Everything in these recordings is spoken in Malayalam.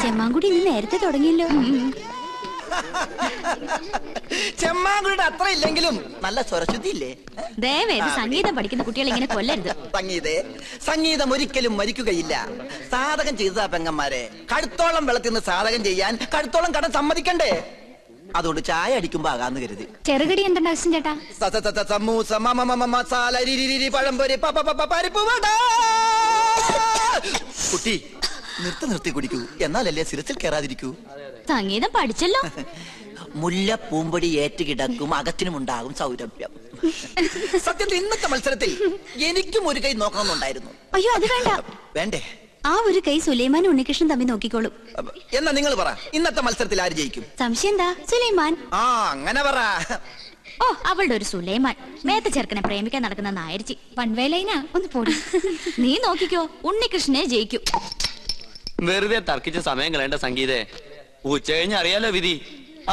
ചെമ്മാങ്കുടി ഇന്ന് നേരത്തെ തുടങ്ങിയല്ലോ. ചെമ്മാങ്കുടിയുടെ അത്ര ഇല്ലെങ്കിലും നല്ല സ്വരശുദ്ധി ഇല്ലേ? ദയവേത് സംഗീതം പഠിക്കുന്ന കുട്ടികൾ ഇങ്ങനെ കൊല്ലരുത്. സംഗീതം ഒരിക്കലും മരിക്കുകയില്ല. സാധകം ചെയ്തതാ പെങ്ങന്മാരെ. കഴുത്തോളം വെള്ളത്തിൽ നിന്ന് സാധകം ചെയ്യാൻ കഴുത്തോളം കടം സമ്മതിക്കണ്ടേ? അതുകൊണ്ട് ചായ അടിക്കുമ്പോ ആകാന്ന് കരുതി. ചെറുകടി എന്തുണ്ട് അച്ഛൻ ചേട്ടാ? സമൂസ മസാല പഴംപൊരി പരിപ്പ് വട. കുട്ടി നിർത്തി കുടിക്കൂ, എന്നാലല്ലേ സിരസിൽ കയറാതിരിക്കൂ. സംഗീതം പഠിച്ചല്ലോ. മുല്ല പൂമ്പൊടി ഏറ്റുകിടക്കും അകത്തിനുമുണ്ടാകും സൗരഭ്യം. സത്യത്തിൽ ഇന്നത്തെ മത്സരത്തിൽ എനിക്കും ഒരു കൈ നോക്കണമെന്നുണ്ടായിരുന്നു. അയ്യോ അത് വേണ്ട. വേണ്ടേ? ആ ഒരു കൈ സുലൈമാനും ഉണ്ണികൃഷ്ണൻ തമ്മിൽ നോക്കിക്കോളും. എന്നാ നിങ്ങൾ പറ, ഇന്നത്തെ മത്സരത്തിൽ ആര് ജയിക്കും? സംശയം എന്താ? സുലൈമാൻ. ആ അങ്ങനെ പറ. ഓ അവളുടെ ഒരു സുലൈമാൻ മേത്ത ചെറുക്കനെ പ്രേമിക്കാൻ നടക്കുന്ന നായരിച്ചി വൺവേലൈനാ. ഒന്ന് പോടി. നീ നോക്കിക്കോ, ഉണ്ണികൃഷ്ണനെ ജയിക്കും. വെറുതെ തർക്കിച്ച സമയം കളയേണ്ട സംഗീതേ. ഉച്ച കഴിഞ്ഞ് അറിയാലോ വിധി.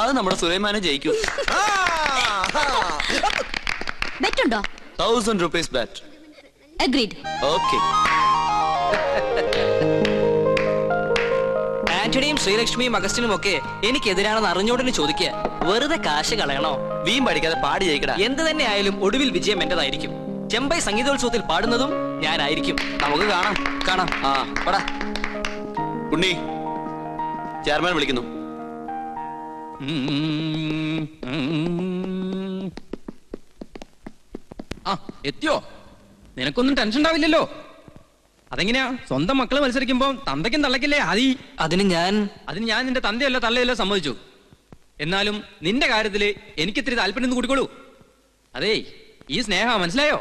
അത് നമ്മുടെ സുലൈമാനെ ജയിക്കും. ബെറ്റുണ്ടോ? 1000 rupees bet. Agreed. Okay. ആന്റണിയും ശ്രീലക്ഷ്മിയും അഗസ്റ്റിനും ഒക്കെ എനിക്കെതിരാണെന്ന് അറിഞ്ഞോടനെ ചോദിക്കുക. വെറുതെ കാശ് കളയണോ? വീം പഠിക്കാതെ പാടി ജയിക്കടാ. എന്ത് തന്നെ ആയാലും ഒടുവിൽ വിജയം എന്റേതായിരിക്കും. ചെമ്പൈ സംഗീതോത്സവത്തിൽ പാടുന്നതും ഞാനായിരിക്കും. നമുക്ക് കാണാം. ആ പടാ. ഉണ്ണി, ചെയർമാൻ വിളിക്കുന്നു. എത്തിയോ? നിനക്കൊന്നും ടെൻഷൻ ഉണ്ടാവില്ലല്ലോ. അതെങ്ങനെയാ? സ്വന്തം മക്കള് മത്സരിക്കുമ്പോ തന്തയ്ക്കും തള്ളക്കില്ലേ ആദി? അതിന് ഞാൻ നിന്റെ തന്തയല്ലോ തള്ളയല്ലോ സമ്മതിച്ചു. എന്നാലും നിന്റെ കാര്യത്തില് എനിക്കിത്തിരി താല്പര്യം കൂട്ടിക്കോളൂ. അതേ ഈ സ്നേഹ മനസ്സിലായോ?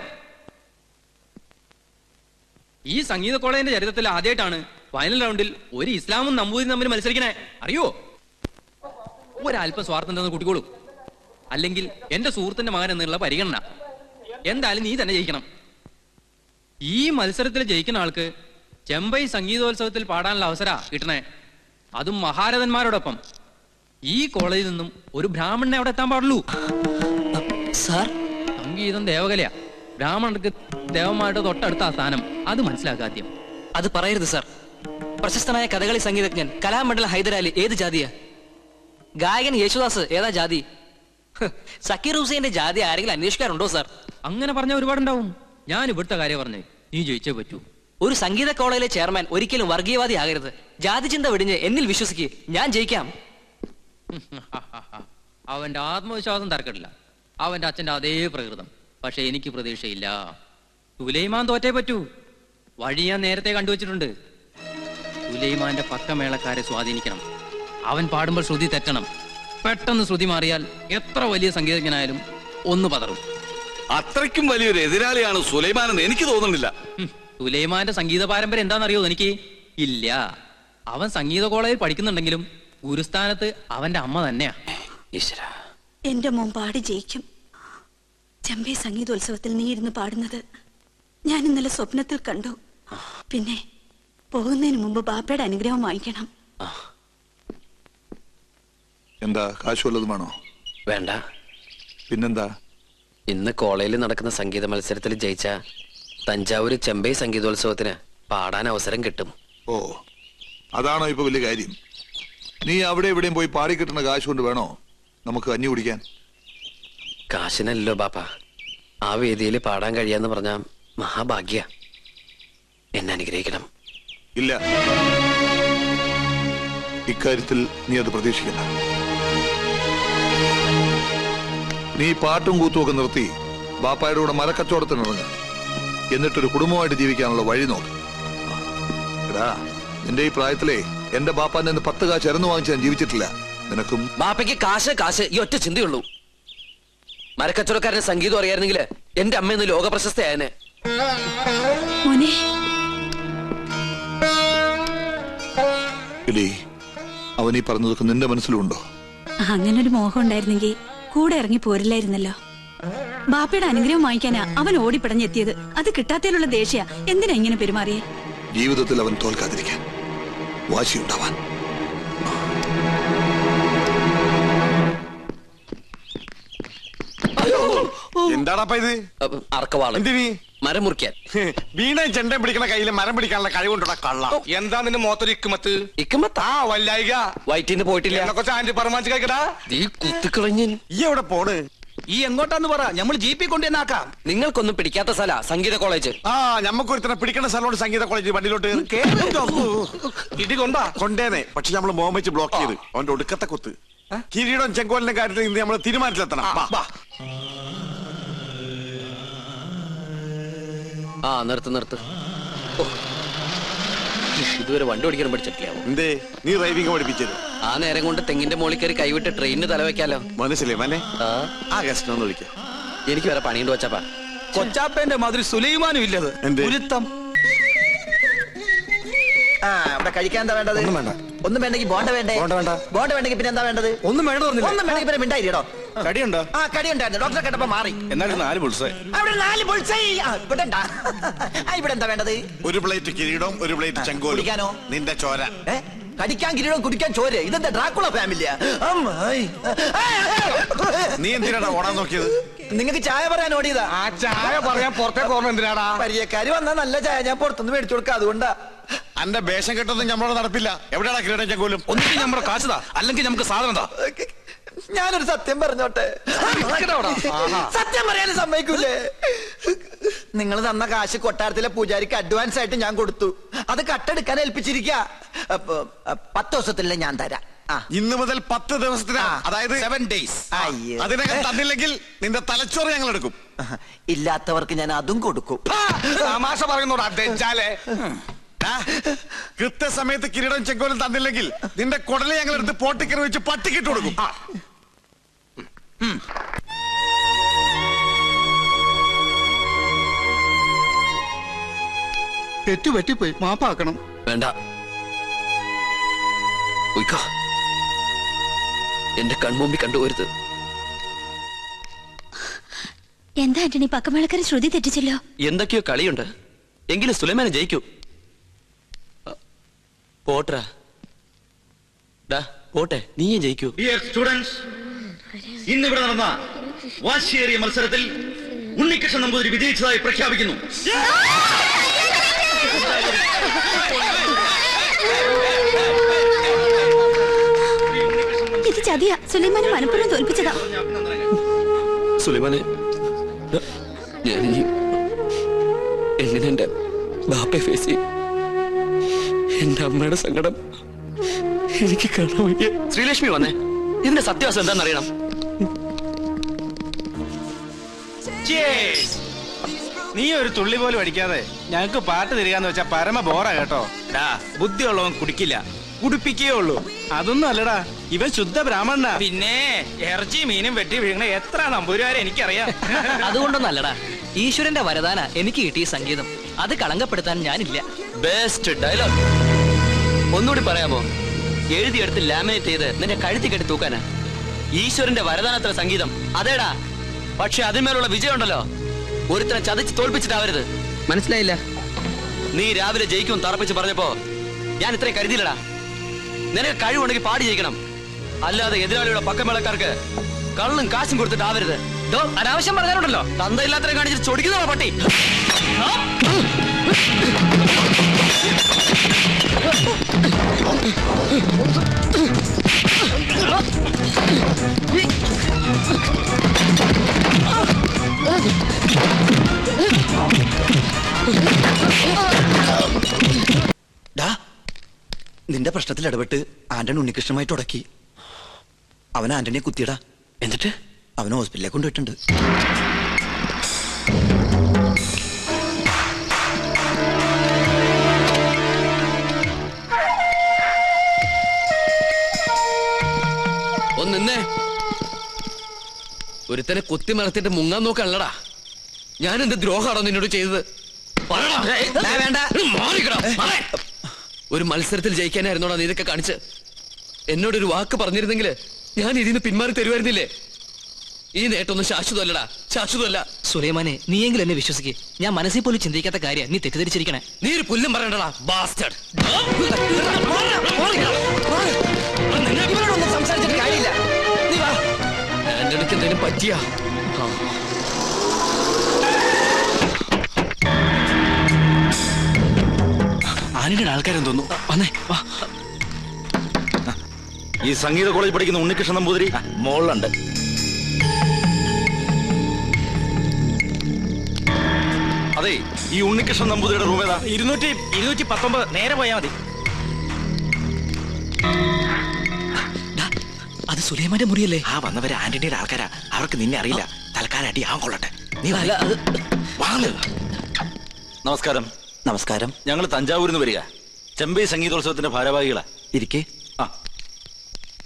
ഈ സംഗീത കോളേജിന്റെ ചരിത്രത്തിൽ ആദ്യമായിട്ടാണ് ഫൈനൽ റൗണ്ടിൽ ഒരു ഇസ്ലാമും നമ്പൂതിരി തമ്മിൽ മത്സരിക്കണേ. അറിയോ? ഒരല്പം സ്വാർത്ഥം തന്ന് കൂട്ടിക്കോളൂ. അല്ലെങ്കിൽ എന്റെ സുഹൃത്തിന്റെ മകൻ എന്നുള്ള പരിഗണന. എന്തായാലും നീ തന്നെ ജയിക്കണം. ഈ മത്സരത്തിൽ ജയിക്കുന്ന ആൾക്ക് ചെമ്പൈ സംഗീതോത്സവത്തിൽ പാടാനുള്ള അവസര കിട്ടണേ. അതും മഹാരഥന്മാരോടൊപ്പം. ഈ കോളേജിൽ നിന്നും ഒരു ബ്രാഹ്മണനെ അവിടെ എത്താൻ പാടുള്ളൂ. സാർ, സംഗീതം ദേവകലയാ. ബ്രാഹ്മണർക്ക് ദേവന്മാരുടെ തൊട്ടടുത്ത സ്ഥാനം. അത് മനസ്സിലാക്കാദ്യം. അത് പറയരുത് സാർ. പ്രശസ്തനായ കഥകളി സംഗീതജ്ഞൻ കലാമണ്ഡലം ഹൈദരാലി ഏത് ജാതിയാ? ഗായകൻ യേശുദാസ് ഏതാ ജാതി? സക്കീർ ഹുസൈന്റെ ജാതി ആരെങ്കിലും അന്വേഷിക്കാറുണ്ടോ സാർ? അങ്ങനെ പറഞ്ഞ ഒരുപാടുണ്ടാവും. ഞാൻ ഇവിടുത്തെ കാര്യം പറഞ്ഞേ, നീ ജയിച്ചേ പറ്റൂ. ഒരു സംഗീത കോളേജിലെ ചെയർമാൻ ഒരിക്കലും വർഗീയവാദി ആകരുത്. ജാതി ചിന്ത വെടിഞ്ഞ് എന്നിൽ വിശ്വസിക്ക്, ഞാൻ ജയിക്കാം. അവന്റെ ആത്മവിശ്വാസം തർക്കമില്ല. അവന്റെ അച്ഛന്റെ അതേ പ്രകൃതം. പക്ഷെ എനിക്ക് പ്രതീക്ഷയില്ല. സുലൈമാൻ തോറ്റേ പറ്റൂ. വഴി ഞാൻ നേരത്തെ കണ്ടുവച്ചിട്ടുണ്ട്. സുലൈമാന്റെ പക്കമേളക്കാരെ സ്വാധീനിക്കണം. അവൻ പാടുമ്പോൾ ശ്രുതി തെറ്റണം. പെട്ടെന്ന് ശ്രുതി മാറിയാൽ എത്ര വലിയ സംഗീതജ്ഞനായാലും ഒന്ന് പതറും. അത്രയ്ക്കും വലിയൊരു എതിരാളിയാണ് സുലൈമാൻ എന്ന് എനിക്ക് തോന്നുന്നില്ല. സുലൈമാന്റെ സംഗീത പാരമ്പര്യം എന്താണെന്നറിയോ എനിക്ക്? ഇല്ല. അവൻ സംഗീത കോളേജിൽ പഠിക്കുന്നുണ്ടെങ്കിലും ഗുരുസ്ഥാനത്ത് അവന്റെ അമ്മ തന്നെയാ. എന്റെ മോൻ പാടി ജയിക്കും. ചെമ്പൈ സംഗീതോത്സവത്തിൽ നീ ഇരുന്ന് പാടുന്നത് ഞാൻ ഇന്നലെ സ്വപ്നത്തിൽ കണ്ടു. പിന്നെ പോകുന്നതിന് മുമ്പ് ബാപ്പയുടെ അനുഗ്രഹം വാങ്ങിക്കണം. എന്താ കാശ് വല്ലതും വേണോ? വേണ്ട. പിന്നെന്താ? ഇന്ന് കോളേജിൽ നടക്കുന്ന സംഗീത മത്സരത്തിൽ ജയിച്ച തഞ്ചാവൂര് ചെമ്പൈ സംഗീതോത്സവത്തിന് പാടാൻ അവസരം കിട്ടും. ഓ, അതാണോ ഇപ്പൊ വലിയ കാര്യം? നീ അവിടെ എവിടെയും പോയി പാടി കിട്ടുന്ന കാശ് കൊണ്ട് വേണോ നമുക്ക് കഞ്ഞി കുടിക്കാൻ? കാശിനല്ലോ ബാപ്പ. ആ വേദിയിൽ പാടാൻ കഴിയാന്ന് പറഞ്ഞ മഹാഭാഗ്യ. എന്നെ അനുഗ്രഹിക്കണം. ഇല്ല, ഇക്കാര്യത്തിൽ നീ അത് പ്രതീക്ഷിക്കണ്ട. നീ പാട്ടും കൂത്തും ഒക്കെ നിർത്തി ബാപ്പായുടെ കൂടെ മരക്കച്ചവടത്തിനിറങ്ങ. എന്നിട്ടൊരു കുടുംബമായിട്ട് ജീവിക്കാനുള്ള വഴി നോക്ക്. എടാ, നിന്റെ ഈ പ്രായത്തിലെ എന്റെ ബാപ്പാന്റെ 10 കാശ് ഇറന്നു വാങ്ങിച്ച് ഞാൻ ജീവിച്ചിട്ടില്ല. നിനക്കും ബാപ്പയ്ക്ക് കാശ് ഈ ഒറ്റ ചിന്തയുള്ളൂ. മരക്കച്ചവടക്കാരന്റെ സംഗീതം അറിയായിരുന്നെങ്കിൽ എന്റെ അമ്മ ഇന്ന് ലോക പ്രശസ്തയായനെ. അവൻ ഈ പറഞ്ഞതൊക്കെ നിന്റെ മനസ്സിലുണ്ടോ? അങ്ങനൊരു മോഹം ഉണ്ടായിരുന്നെങ്കിൽ കൂടെ ഇറങ്ങി പോരില്ലായിരുന്നല്ലോ. ബാപ്പയുടെ അനുഗ്രഹം വാങ്ങിക്കാനാ അവൻ ഓടിപ്പിടഞ്ഞെത്തിയത്. അത് കിട്ടാത്തതിലുള്ള ദേഷ്യ എന്തിനാ ഇങ്ങനെ പെരുമാറിയേ? ജീവിതത്തിൽ അവൻ തോൽക്കാതിരിക്കാൻ വാശിയുണ്ടാവാൻ. എന്താടാ ഇത്? അർക്കവാള് മരം മുറിക്കാൻ. വീണയും ചെണ്ടയും പിടിക്കണ കയ്യിൽ മരം പിടിക്കാനുള്ള കഴിവുണ്ടോ കള്ള? എന്താ നിന്റെ മോത്തൊരു ഇക്കുമത്ത്? ഇക്കുമത്താ വല്ലായിക വയറ്റിന്ന് പോയിട്ടില്ല. കൊച്ചു ആന്റി പറമാഞ്ച് കഴിക്കടാ. ഈ കുത്തിക്കളഞ്ഞ് ഈ എവിടെ പോണ്? ഈ എങ്ങോട്ടാന്ന് പറ, നമ്മൾ ജീപ്പി കൊണ്ടുവന്നാക്കാം. നിങ്ങൾക്കൊന്നും പിടിക്കാത്ത സ്ഥല സംഗീത കോളേജ്. ഞമ്മക്ക് ഒരുത്തനെ പിടിക്കണ സ്ഥലമാണ് സംഗീത കോളേജ്. വണ്ടിയിലോട്ട് ഇടി കൊണ്ടേനെ. പക്ഷെ നമ്മള് മോം വെച്ച് ബ്ലോക്ക് ചെയ്ത് അവന്റെ ഒടുക്കത്തെ കുത്ത്. കിരീടം ചെങ്കോലിന്റെ കാര്യത്തിൽ ഇന്ന് നമ്മൾ തീരുമാനത്തിലെത്തണം. നിർത്ത്. ഇതുവരെ വണ്ടി ഓടിക്കാൻ പഠിച്ചിട്ടില്ല. എന്തേ നീ ഡ്രൈവിംഗ് പഠിപ്പിച്ചത്? ആ നേരം കൊണ്ട് തെങ്ങിന്റെ മോളിൽ കയറി കൈവിട്ട് ട്രെയിനിന് തലവെക്കാലോ. മനസ്സിലേ മനെ ആ ഗസ്റ്റ് ഒന്ന് വിളിക്കാം. എനിക്ക് വേറെ പണിയുണ്ട് കൊച്ചാപ്പാ. കൊച്ചാപ്പന്റെ മാതിരി സുലൈമാനും ഇല്ലത്. ഗുരുത്തം. ഇവിടെ കഴിക്കാൻ എന്താ വേണ്ടത്? ഒന്നും വേണ്ടെങ്കിൽ ബോണ്ട വേണ്ടേ? ബോണ്ട വേണ്ടെങ്കിൽ പിന്നെ എന്താ വേണ്ടത്? ഒന്നും വേണ്ടെങ്കിൽ പിന്നെ മിണ്ടായിട്ടോ. കടിയുണ്ടോ? ആ കടിയുണ്ടായിരുന്നു. ഡോക്ടറെ കേട്ടപ്പോ മാറി. എന്നാലും 4 ബുൾസൈ. അവിടെ 4 ബുൾസൈ. ഇവിടെ എന്താ വേണ്ടത്? ഒരു പ്ലേറ്റ് കിരീടവും 1 പ്ലേറ്റ് ചെങ്കോലും. കുടിക്കാനോ? നിന്റെ ചോര. കടിക്കാൻ കിരീടം കുടിക്കാൻ ചോര. ഇതെന്താ ഡ്രാക്കുള ഫാമിലിയാ? നീ എന്തിനാടാ ഓടാൻ നോക്കിയത്? നിങ്ങൾക്ക് ചായ പറയാൻ ഓടിയതാ. ആ ചായ പറയാൻ പുറത്തേക്ക് ഓർമ്മ എന്തിനാടാ? പരിചയക്കാര് വന്നാ നല്ല ചായ ഞാൻ പുറത്തുനിന്ന് മേടിച്ചു കൊടുക്കാം. അതുകൊണ്ടാ. അന്റെ വേഷം കെട്ടൊന്നും നമ്മളോട് നടപ്പില്ല. എവിടെയാടാ കിരീടം ചെങ്കോലും? ഒന്നിനും നമ്മുടെ കാശുതാ, അല്ലെങ്കിൽ നമുക്ക് സാധനം താ. ഞാനൊരു സത്യം പറഞ്ഞോട്ടെ? സത്യം പറയാനും സമ്മതിക്കൂലേ? നിങ്ങൾ തന്ന കാശ് കൊട്ടാരത്തിലെ പൂജാരിക്ക് അഡ്വാൻസ് ആയിട്ട് ഞാൻ കൊടുത്തു. അത് കട്ടെടുക്കാൻ ഏൽപ്പിച്ചിരിക്ക. 10 ദിവസത്തിലെ ഞാൻ തരാം. ഇന്ന് മുതൽ 10 ദിവസത്തിന്, അതായത് 7 days. അതിനകം തന്നില്ലെങ്കിൽ നിന്റെ തലച്ചോറ് ഞങ്ങൾ എടുക്കും. ഇല്ലാത്തവർക്ക് ഞാൻ അതും കൊടുക്കും. തമാശ പറയുന്നോടാ തെച്ചാലേ. കൃത്യസമയത്ത് കിരീടം ചെങ്കോലും തന്നില്ലെങ്കിൽ നിന്റെ കുടലെ ഞങ്ങൾ എടുത്ത് പോട്ടിക്കറി വെച്ച് പട്ടിക്കിട്ട് കൊടുക്കും. തെറ്റുപറ്റിപ്പോയി, മാപ്പാക്കണം. വേണ്ട, എന്റെ കൺമുമ്പിൽ കണ്ടുപോരുത്. എന്താ ആന്റണി, പക്കമേളക്കാരൻ ശ്രുതി തെറ്റിച്ചല്ലോ. എന്തൊക്കെയോ കളിയുണ്ട്. എങ്കിലും സുലൈമാനെ ജയിക്കൂ. പോട്ടെ, പോട്ടെ, നീയെ ജയിക്കൂ. സ്റ്റുഡൻസ്, ഇന്നിവിടെ നടന്ന വാശിയേറിയ മത്സരത്തിൽ ഉണ്ണികൃഷ്ണൻ നമ്പൂതിരി വിജയിച്ചതായി പ്രഖ്യാപിക്കുന്നു. ഇത് ചതിയാ. സുലൈമാനെ മനഃപൂർവ്വം തോൽപ്പിച്ചതാ. സുലൈമാനെ, എങ്ങനെ എന്റെ ബാപ്പയെ ഫേസ് ചെയ്യും? എന്റെ അമ്മയുടെ സങ്കടം എനിക്ക് കാണാൻ വയ്യ. ശ്രീലക്ഷ്മി വന്നേ, ഇതിന്റെ സത്യാവസ്ഥ എന്താണെന്നറിയണം. നീ ഒരു തുള്ളി പോലും അടിക്കാതെ ഞങ്ങക്ക് പാട്ട് തിരികാന്ന് വെച്ചാ പരമ ബോറാ കേട്ടോ. ബുദ്ധിയുള്ളവൻ കുടിക്കില്ല, കുടിപ്പിക്കേ ഉള്ളൂ. അതൊന്നും അല്ലടാ, ഇവൻ ശുദ്ധ ബ്രാഹ്മണനാ. പിന്നെ ഇറച്ചി മീനും വെട്ടി വീഴണ എത്ര നമ്പൂരാരെ എനിക്കറിയാം. അതുകൊണ്ടൊന്നും അല്ലടാ, ഈശ്വരന്റെ വരദാന എനിക്ക് കിട്ടിയ സംഗീതം. അത് കളങ്കപ്പെടുത്താൻ ഞാനില്ല. Best dialogue. ഒന്നുകൂടി പറയാമോ? എഴുതിയെടുത്ത് ലാമിനേറ്റ് ചെയ്ത് നിന്റെ കഴുത്തി കെട്ടി തൂക്കാനാ. ഈശ്വരന്റെ വരദാനത്ര സംഗീതം അതേടാ. പക്ഷെ അതിന്മേലുള്ള വിജയം ഉണ്ടല്ലോ, ഒരുത്തനെ ചതിച്ച് തോൽപ്പിച്ചിട്ടാവരുത്. മനസ്സിലായില്ല? നീ രാവിലെ ജയിക്കും തറപ്പിച്ച് പറഞ്ഞപ്പോ ഞാൻ ഇത്രയും കരുതിയില്ലടാ. നിനക്ക് കഴിവുണ്ടെങ്കിൽ പാടി ജയിക്കണം, അല്ലാതെ എതിരാളിയുടെ പക്കമേളക്കാർക്ക് കള്ളും കാശും കൊടുത്തിട്ടാവരുത്. അനാവശ്യം പറഞ്ഞാലുണ്ടല്ലോ, തന്തയില്ലാത്തരെ കാണിച്ചിട്ട് ചൊടിക്കുന്നോ പട്ടി. നിന്റെ പ്രശ്നത്തിൽ ഇടപെട്ട് ആന്റണി ഉണ്ണികൃഷ്ണനുമായിട്ട് ഉടക്കി. അവൻ ആന്റണിയെ കുത്തിയടാ. എന്നിട്ട് അവനെ ഹോസ്പിറ്റലിലേക്ക് കൊണ്ടുപോയിട്ടുണ്ട്. ഒന്നിന്നേ, ഒരുത്തനെ കുത്തി മറത്തിട്ട് മുങ്ങാൻ നോക്കല്ലടാ. ഞാൻ എന്ത് ദ്രോഹാണോ നിന്നോട് ചെയ്തത്? ഒരു മത്സരത്തിൽ ജയിക്കാനായിരുന്നോടാ നീ ഇതൊക്കെ കാണിച്ച്? എന്നോടൊരു വാക്ക് പറഞ്ഞിരുന്നെങ്കിൽ ഞാൻ ഇതിന് പിന്മാറി തരുമായിരുന്നില്ലേ? ഈ നേട്ടൊന്നും ശാശ്വതമല്ലടാ, ശാശ്വതമല്ല. സുലൈമാനെ, നീയെങ്കിലും എന്നെ വിശ്വസിക്കേ. ഞാൻ മനസ്സിൽ പോലും ചിന്തിക്കാത്ത കാര്യം നീ തെറ്റിദ്ധരിച്ചിരിക്കണേ. നീ ഒരു പുല്ലും പറയണ്ടടാ ബാസ്റ്റർഡ്. സംസാരിച്ചിട്ട് കാര്യമില്ല. ആന്റണിക്ക് എന്തെങ്കിലും പറ്റിയാ? ആന്റണിയുടെ ആൾക്കാരെന്ന് തോന്നുന്നു. വന്നേ വാ. ഈ സംഗീത കോളേജ് പഠിക്കുന്ന ഉണ്ണികൃഷ്ണൻ നമ്പൂതിരി മോളിലുണ്ട്. അതെ, ഈ ഉണ്ണികൃഷ്ണൻ നമ്പൂതിരിയുടെ റൂം ഏതാ? 219. നേരെ പോയാ മതി. അത് സുലൈമാന്റെ മുറിയല്ലേ? ആ വന്നവര് ആന്റണിയുടെ ആൾക്കാരാ. അവർക്ക് നിന്നെ അറിയില്ല. തൽക്കാലം അടി ആവാൻ കൊള്ളട്ടെ. നീ വാങ്ങ്. നമസ്കാരം. നമസ്കാരം. ഞങ്ങൾ തഞ്ചാവൂരിൽ നിന്ന് വരിക. ചെമ്പൈ സംഗീതോത്സവത്തിന്റെ ഭാരവാഹികളാ. ഇരിക്കേ.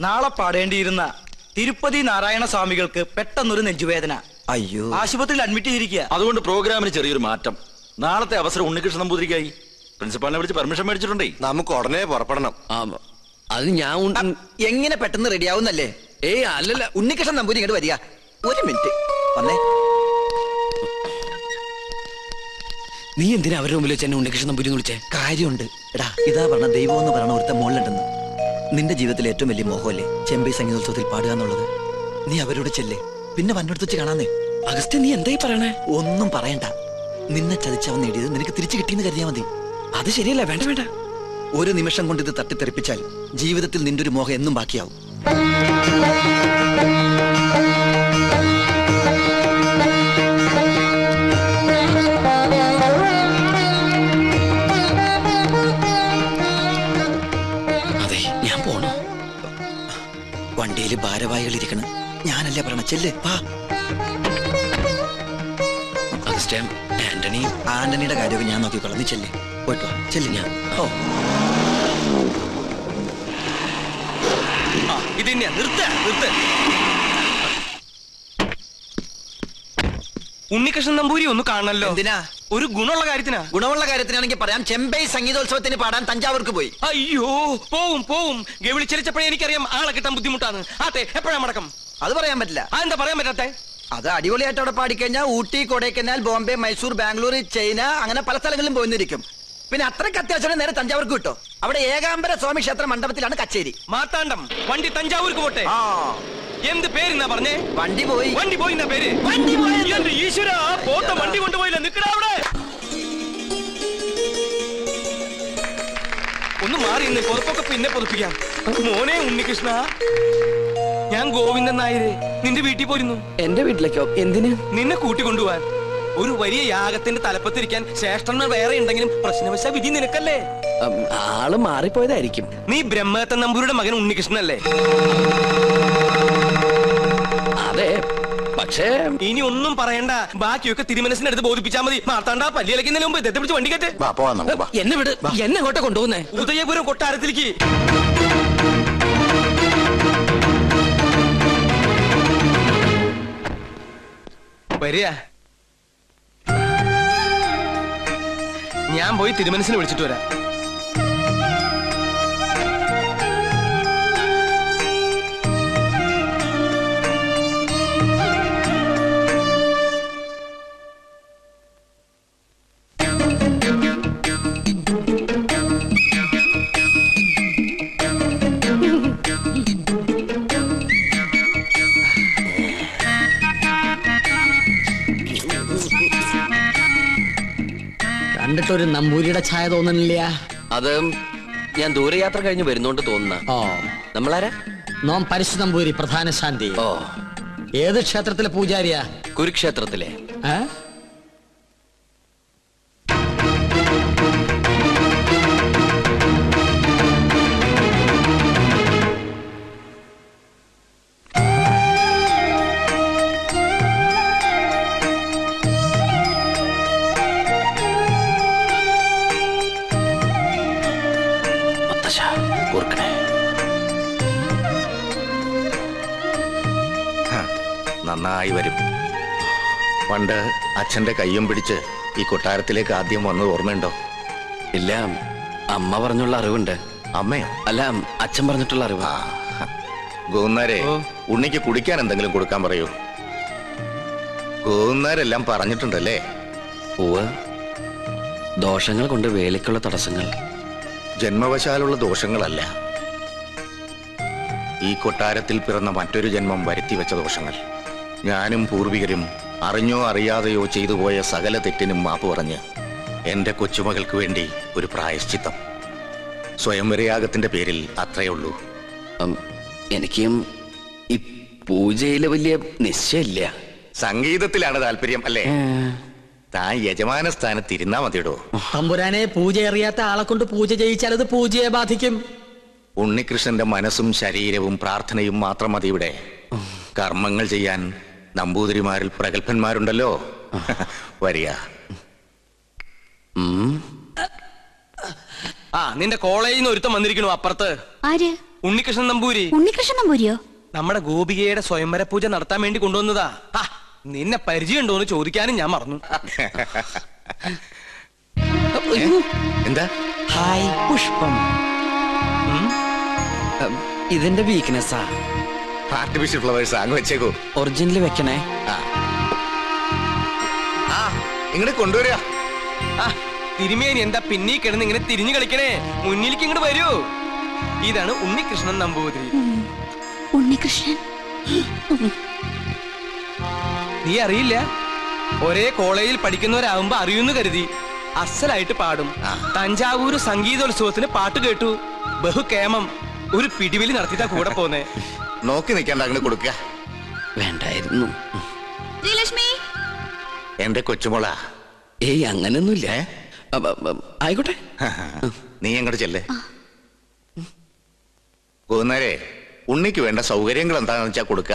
നാളെ പാടേണ്ടിയിരുന്ന തിരുപ്പതി നാരായണ സ്വാമികൾക്ക് പെട്ടെന്നൊരു നെഞ്ചുവേദന. അയ്യോ. ആശുപത്രിയിൽ അഡ്മിറ്റ് ചെയ്തിരിക്കുക. അതുകൊണ്ട് പ്രോഗ്രാമിന് ചെറിയൊരു മാറ്റം. നാളത്തെ അവസരം ഉണ്ണികൃഷ്ണൻ നമ്പൂതിരിക്കായി. പ്രിൻസിപ്പാളിനെ വിളിച്ച് പെർമിഷൻ മേടിച്ചിട്ടുണ്ടേ. നമുക്ക് ഉടനെ പുറപ്പെടണം. അത് ഞാൻ എങ്ങനെ പെട്ടെന്ന് റെഡിയാവുന്നല്ലേ? അല്ലല്ല. ഉണ്ണികൃഷ്ണൻ നമ്പൂരി ഇങ്ങോട്ട് വരിക. ഒരു മിനിറ്റ് വന്നേ. നീ എന്തിനാ അവരുടെ മുമ്പിൽ വെച്ച് എന്നെ ഉണ്ണികൃഷ്ണൻ നമ്പൂരി എന്ന് വിളിച്ചേ? കാര്യമുണ്ട്. എടാ, ഇതാ പറഞ്ഞ ദൈവം എന്ന് പറയണ ഒരുത്ത മുകളിലുണ്ടെന്ന്. നിന്റെ ജീവിതത്തിലെ ഏറ്റവും വലിയ മോഹമല്ലേ ചെമ്പൈ സംഗീതോത്സവത്തിൽ പാടുക എന്നുള്ളത്? നീ അവരോട് ചെല്ലേ, പിന്നെ വന്നെടുത്ത് വെച്ച് കാണാന്നേ. അഗസ്ത്യ, നീ എന്തായി പറയണേ? ഒന്നും പറയണ്ട. നിന്നെ ചതിച്ചവൻ നേടിയത് നിനക്ക് തിരിച്ചു കിട്ടിയെന്ന് കരുതിയാ മതി. അത് ശരിയല്ല. വേണ്ട വേണ്ട. ഒരു നിമിഷം കൊണ്ട് ഇത് തട്ടിത്തെറിപ്പിച്ചാൽ ജീവിതത്തിൽ നിന്റെ ഒരു മോഹം എന്നും ബാക്കിയാവും. അതെ, ഞാൻ പോണോ? വണ്ടിയിൽ ഭാരവാഹികൾ ഇരിക്കണം. ഞാനല്ലേ പറയണ, ചെല്ല് വാ. അഗസ്ത്യ, ആന്റണിയുടെ കാര്യമൊക്കെ ഞാൻ നോക്കിക്കോളാം. നീ ചെല്ല്, പോയിട്ട് വാ. ചെല്ല്. ഞാൻ ഇത് തന്നെയാ. നിർത്ത്. ഉണ്ണികൃഷ്ണൻ നമ്പൂരി ഒന്ന് കാണണല്ലോ. എന്തിനാ? ഒരു ഗുണമുള്ള കാര്യത്തിനാ. ഗുണമുള്ള കാര്യത്തിനാണെങ്കിൽ പറയാം. ചെമ്പൈ സംഗീതോത്സവത്തിന് പാടാൻ തഞ്ചാവൂർക്ക് പോയി. അയ്യോ, പോവും. ഗവിളി ചലിച്ചപ്പോഴേ എനിക്കറിയാം ആളെ കിട്ടാൻ ബുദ്ധിമുട്ടാണ്. ആട്ടെ, എപ്പോഴാ മടക്കം? അത് പറയാൻ പറ്റില്ല. എന്താ പറയാൻ പറ്റാത്തെ? അത് അടിപൊളിയായിട്ട് അവിടെ പാടിക്കഴിഞ്ഞാൽ ഊട്ടി, കൊടൈക്കനാൽ, ബോംബെ, മൈസൂർ, ബാംഗ്ലൂർ, ചൈന, അങ്ങനെ പല സ്ഥലങ്ങളിലും പോയിരിക്കും. പിന്നെ അത്രയ്ക്ക് അത്യാവശ്യം നേരെ തഞ്ചാവൂർക്ക് കിട്ടോ. അവിടെ ഏകാംബര സ്വാമി ക്ഷേത്ര മണ്ഡപത്തിലാണ് കച്ചേരി. മാർത്താണ്ഡം. വണ്ടി തഞ്ചാവൂർക്ക് പോട്ടെ. എന്ത് പേരെന്നാ പറഞ്ഞേ? വണ്ടി പോയി എന്നാ പേര്? എന്റെ ഈശ്വര, പോത്ത വണ്ടി കൊണ്ടുപോയില്ല. നിക്കടാ അവിടെ. ഒന്ന് മാറി നിന്ന് പുറത്തൊക്കെ പിന്നെ പൊതുപ്പിക്കാം. മോനെ ഉണ്ണികൃഷ്ണ, ഞാൻ ഗോവിന്ദൻ നായര് നിന്റെ വീട്ടിൽ പോയിരുന്നു. എന്റെ വീട്ടിലേക്കോ? എന്തിന്? നിന്നെ കൂട്ടിക്കൊണ്ടുപോവാൻ. ഒരു വലിയ യാഗത്തിന്റെ തലപ്പത്തിരിക്കാൻ ശ്രേഷ്ഠന്മാർ വേറെ ഉണ്ടെങ്കിലും പ്രശ്നവശ വിധി നിനക്കല്ലേ? ആള് മാറിപ്പോയതായിരിക്കും. നീ ബ്രഹ്മദത്തൻ നമ്പൂരിയുടെ മകൻ ഉണ്ണികൃഷ്ണനല്ലേ? അതെ, പക്ഷേ ഇനി ഒന്നും പറയണ്ട. ബാക്കിയൊക്കെ തിരുമനസിനടുത്ത് ബോധിപ്പിച്ചാൽ മതി. മാർത്താണ്ട, പല്ലിയിലക്കുന്നതിന് മുമ്പ് ഇതത്തെ പിടിച്ച് വണ്ടി കെട്ട്. എന്നെ വിട്. എന്നെ അങ്ങോട്ടെ കൊണ്ടുപോകുന്നേ? ഉദയപുരം കൊട്ടാരത്തിലേക്ക്. വരിക. ഞാൻ പോയി തിരുമനസിനെ വിളിച്ചിട്ട് വരാം. കണ്ടിട്ടൊരു നമ്പൂരിയുടെ ഛായ തോന്നണില്ല. അത് ഞാൻ ദൂരയാത്ര കഴിഞ്ഞ് വരുന്നോണ്ട് തോന്നുന്ന. നമ്മളാരാ? നോം പരിശു നമ്പൂരി, പ്രധാന ശാന്തി. ഏത് ക്ഷേത്രത്തിലെ പൂജാരിയാ? കുരുക്ഷേത്രത്തിലെ. നന്നായി വരും. പണ്ട് അച്ഛന്റെ കയ്യും പിടിച്ച് ഈ കൊട്ടാരത്തിലേക്ക് ആദ്യം വന്നത് ഓർമ്മയുണ്ടോ? ഇല്ല, അമ്മ പറഞ്ഞുള്ള അറിവുണ്ട്. അമ്മയോ? അല്ല, അച്ഛൻ പറഞ്ഞിട്ടുള്ള അറിവ്. ഗോന്നാരെ, ഉണ്ണിക്ക് കുടിക്കാൻ എന്തെങ്കിലും കൊടുക്കാൻ പറയൂ. ഗോന്നാരെല്ലാം പറഞ്ഞിട്ടുണ്ടല്ലേ? പൂവ് ദോഷങ്ങൾ കൊണ്ട് വേലയ്ക്കുള്ള തടസ്സങ്ങൾ. ജന്മവശാലുള്ള ദോഷങ്ങളല്ല, ഈ കൊട്ടാരത്തിൽ പിറന്ന മറ്റൊരു ജന്മം വരുത്തി വെച്ച ദോഷങ്ങൾ. ഞാനും പൂർവികരും അറിഞ്ഞോ അറിയാതെയോ ചെയ്തു പോയ സകല തെറ്റിനും മാപ്പ് പറഞ്ഞ് എന്റെ കൊച്ചുമകൾക്ക് വേണ്ടി ഒരു പ്രായശ്ചിത്തം. സ്വയംവരയാഗത്തിന്റെ പേരിൽ അത്രയേ ഉള്ളൂ. എനിക്കും ഈ പൂജയില് വലിയ നിശ്ചയമില്ല. സംഗീതത്തിലാണ് താല്പര്യം അല്ലേ? താൻ യജമാന സ്ഥാനത്ത് ഇരുന്നാ മതിയിടോ. തമ്പുരാനെ പൂജ അറിയാത്ത ആളെ കൊണ്ട് പൂജ ചെയ്യിച്ചാൽ അത് പൂജയെ ബാധിക്കും. ഉണ്ണികൃഷ്ണന്റെ മനസ്സും ശരീരവും പ്രാർത്ഥനയും മാത്രം മതി ഇവിടെ. കർമ്മങ്ങൾ ചെയ്യാൻ നമ്പൂതിരിമാരിൽ പ്രഗത്ഭന്മാരുണ്ടല്ലോ. വരിക. നിന്റെ കോളേജിൽ നിന്ന് ഒരുത്തം വന്നിരിക്കണു അപ്പുറത്ത്. ആര്? ഉണ്ണികൃഷ്ണൻ നമ്പൂരി. ഉണ്ണികൃഷ്ണൻ നമ്പൂരിയോ? നമ്മുടെ ഗോപികയുടെ സ്വയംവര പൂജ നടത്താൻ വേണ്ടി കൊണ്ടുവന്നതാ. നിന്നെ പരിചയമുണ്ടോന്ന് ചോദിക്കാനും ഞാൻ മറന്നു. എന്താ? ഹായ് പുഷ്പം. ഇതിന്റെ വീക്ക്നെസ്സാ. ആർട്ടിഫിഷ്യൽ ഫ്ലവേഴ്സ് അങ്ങ് വെച്ചേക്കോ. ഒറിജിനൽ വെക്കണേ. ഇങ്ങോട്ട് കൊണ്ടുവരിക. തിരുമേനി എന്താ പിന്നീ കിടന്ന് ഇങ്ങനെ തിരിഞ്ഞു കളിക്കണേ? മുന്നിലേക്ക് ഇങ്ങോട്ട് വരൂ. ഇതാണ് ഉണ്ണികൃഷ്ണൻ നമ്പൂതിരി. ഉണ്ണികൃഷ്ണൻ നീ അറിയില്ല? ഒരേ കോളേജിൽ പഠിക്കുന്നവരാകുമ്പോ അറിയുന്നു കരുതി. അസലായിട്ട് പാടും. തഞ്ചാവൂര് സംഗീതോത്സവത്തിന് പാട്ട് കേട്ടു. ബഹുകേമം. ഒരു പിടിവലി നടത്തിട്ടാ കൂടെ പോന്നേ. നോക്കി നിൽക്കാണ്ട് അങ്ങനെ കൊടുക്ക. വേണ്ടായിരുന്നു. ശ്രീലക്ഷ്മി. എന്റെ കൊച്ചുമോള. ഏയ് അങ്ങനൊന്നുമില്ല. ആയിക്കോട്ടെ. നീ അങ്ങോട്ട് ചെല്ലേ. പോകുന്നേരെ ഉണ്ണിക്ക് വേണ്ട സൗകര്യങ്ങൾ എന്താണെന്ന് വെച്ചാ കൊടുക്ക.